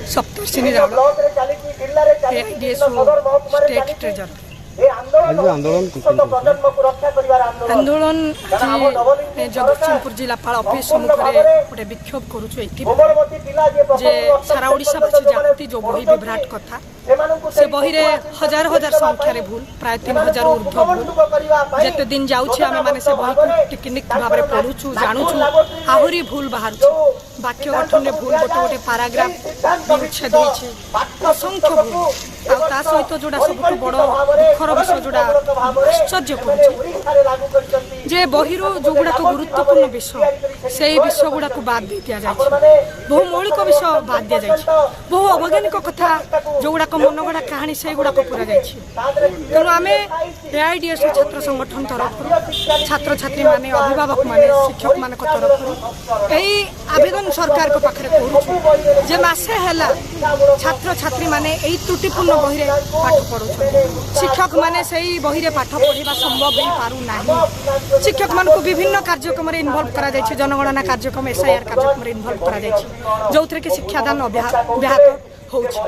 सप्तर्षिनी Rawal AIDSO state treasure. आंदोलन जगतसिंहपुर जिलापाल office सम्मुखें गोटे विक्षोभ करुचु जे सारा ओडिशावासी जाति जो बही विभ्राट कथा से बही रे हजार हजार संख्यार भूल प्राय 3000 ऊर्ध्व भूल जिते दिन जाऊे आम मैंने से बही को टिकनिक भाव में पढ़ुचु जानूचु आहरी भूल बाहर वाक्य गठन में भूल गोटे गोटे पाराग्राफ विच्छेद असंख्य भूल ता सहित जोड़ा सब बड़ दुखर विषय जोड़ा आश्चर्य करे बहिर जो गुड़ाक गुरुत्वपूर्ण विषय से विषय गुड़ाक बाद दे दि जाए बहु मौलिक विषय बाद दि जाए बहु अवैज्ञानिक कथा जो गुड़ाक मनगढ़ा कहानी से गुड़ाक पूरा जाए तेणु आम एआईडीएस छात्र संगठन तरफ छात्र छात्री माने अभिभावक माने शिक्षक मान तरफ यही आवेदन सरकार को पाखे करुचे मसे है छात्र छात्री माने यही त्रुटिपूर्ण बही पाठ पढ़ु शिक्षक माने सही बही पाठ पढ़ा संभव हो पारु ना शिक्षक मान को विभिन्न कार्यक्रम इनवल्व करा जायछि जनगणना कार्यक्रम एसआईआर कार्यक्रम इनवल्व करा जायछि जो थे कि शिक्षादान व्याहत होछि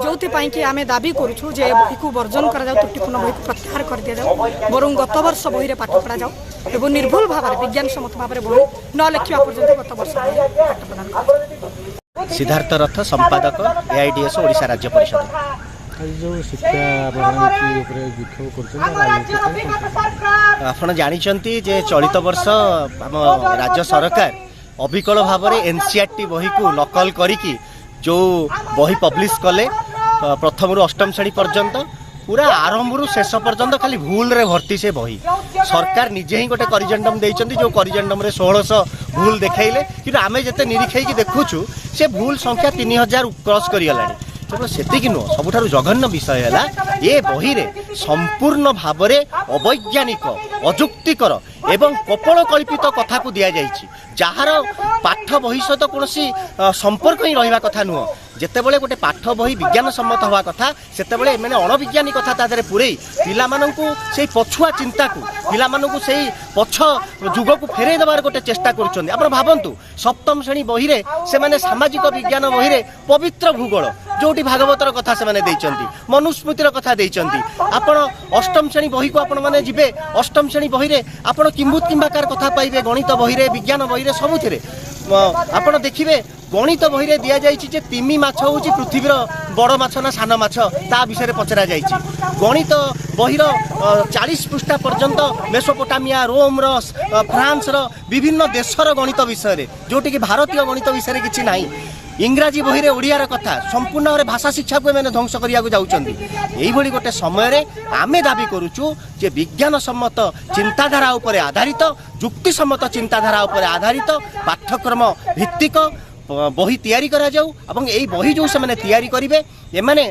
जो कि आम दाबी करूँ जे बही को वर्जन करा जाऊ त्रुटिपूर्ण बही को प्रत्याहार कर दिया जाऊ बरं गत वर्ष बही पाठ पढ़ा जाऊ एवं निर्भुल भाव में विज्ञान सम्मत भाव में बही न लिखा पर्यंत गत वर्ष पाठ प्रदान। सिद्धार्थ रथ संपादक एआईडीएस ओडिशा राज्य परिषद। आपण जानिचंती जे चलित वर्ष आम राज्य सरकार अविकल भाव में एनसीईआरटी बही को नकल करिकी जो बही पब्लिश कले प्रथम रु अष्टम श्रेणी पर्यंत पूरा आरंभ रु शेष पर्यंत खाली भूल रे भर्ती से बही सरकार निजे ही गोटे करिजेंडम देइचंती जो करिजेंडम रे 1600 भूल देखाइले कि आमे जते निरीक्षे देखुछु से भूल संख्या 3000 क्रॉस करि गलानी केवल सेतिकी नुह सबुठारु जघन्य विषय है ये बही रे संपूर्ण भाव में अवैज्ञानिक अजुक्तिकर एवं कपल कल्पित कथा को दि जाइछि जार पाठ बही सहित कौन संपर्क ही रहा कथा नुह जितेबले गोटे पाठ बही विज्ञान सम्मत हवा कथा सेतेबले मैंने अणविज्ञानी कथा तादरे पुरई पिलामानंकु सेई पछुआ चिंता को पिलामानंकु सेई पछ जुग को फेरे देवार गोटे चेष्टा करुछन्ती। आपण भाबंतु सप्तम श्रेणी बही रे से माने सामाजिक विज्ञान बही रे पवित्र भूगोल जोटी भागवतर कथा से माने देइचंती मनुस्मृतिर कथा देइचंती आपण अष्टम श्रेणी बही को आपण माने जिबे अष्टम श्रेणी बही रे आपण किंबुत किंबाकार कथा पाइबे गणित बही रे विज्ञान बही रे सबुथिरे आपण देखिबे गणित बही रे दिया जाइछि जे तिमी माछ होछि पृथ्वीर बड़ माछ ना सान माछ ता विषय पचरा जाइछि गणित बही 40 पृष्ठा पर्यंत मेसोपोटामिया रोम फ्रांस विभिन्न देशर गणित विषय जोटी कि भारतीय गणित विषय किछि नाही इंग्राजी बही रे ओडियार कथा संपूर्ण भाव भाषा शिक्षा को मैंने ध्वंस करिया जाउछन्ती एइभली गोटे समय रे आमे दाबी करूछु जे विज्ञान सम्मत चिंताधारा उपरे आधारित जुक्ति सम्मत चिंताधारा उपरे आधारित पाठ्यक्रम भित्तिक बही तैयारी करा जाऊ एवं यही बही जो से तैयारी करेंगे एमाने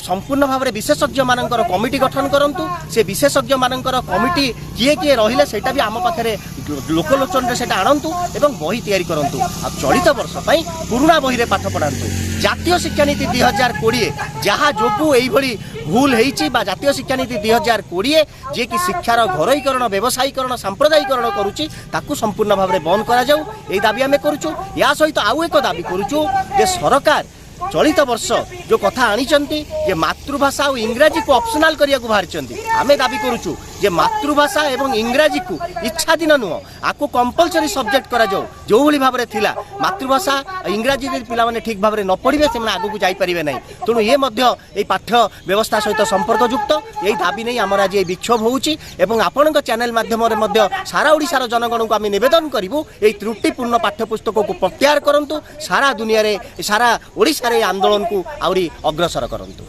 संपूर्ण भाव में विशेषज्ञ मानकर कमिटी गठन करंतु से विशेषज्ञ मानकर कमिटी किए किए रहिले सेटा भी आम पाखे लोकलोचन से आणंतु एवं बही तैयारी करंतु आ चलित वर्ष पई पुराना बही रे पाठ पढ़ांतु जातीय शिक्षा नीति 2020 जहाँ जोगु एइभली भूल होईची बा जातीय शिक्षा नीति 2020 जे कि शिक्षार घरोईकरण व्यवसायीकरण सांप्रदायिकरण करुची ताकू संपूर्ण भाव में बंद करा जाऊ एई दाबी आमे करूछु या सहित आउ एक दाबी करूछु जे सरकार चलित वर्ष जो कथा आनिचंती जे मातृभाषा और इंग्राजी को ऑप्शनल करिया को बाहरिचंती आमे दाबी करूछु जे मातृभाषा एवं इंग्राजी को इच्छाधीन नुह आपको कंपलसरी सब्जेक्ट करा जाऊ जो भली भाव में थिला मातृभाषा इंग्राजी पिला माने ठीक भाव में न पढ़िबे से आगु को जाई परिबे नै तेणु ये मध्य ए पाठ्य व्यवस्था सहित संपर्कयुक्त यही दाबी नहीं आमर आज विक्षोभ होउची एवं आपनक चैनल माध्यम रे मध्य सारा ओडिशार जनगण को आम निवेदन करिवु ए त्रुटिपूर्ण पाठ्यपुस्तक को प्रत्याहार करंतु सारा दुनिया रे सारा ओडिशा रे आंदोलन को आउरी अग्रसर करंतु।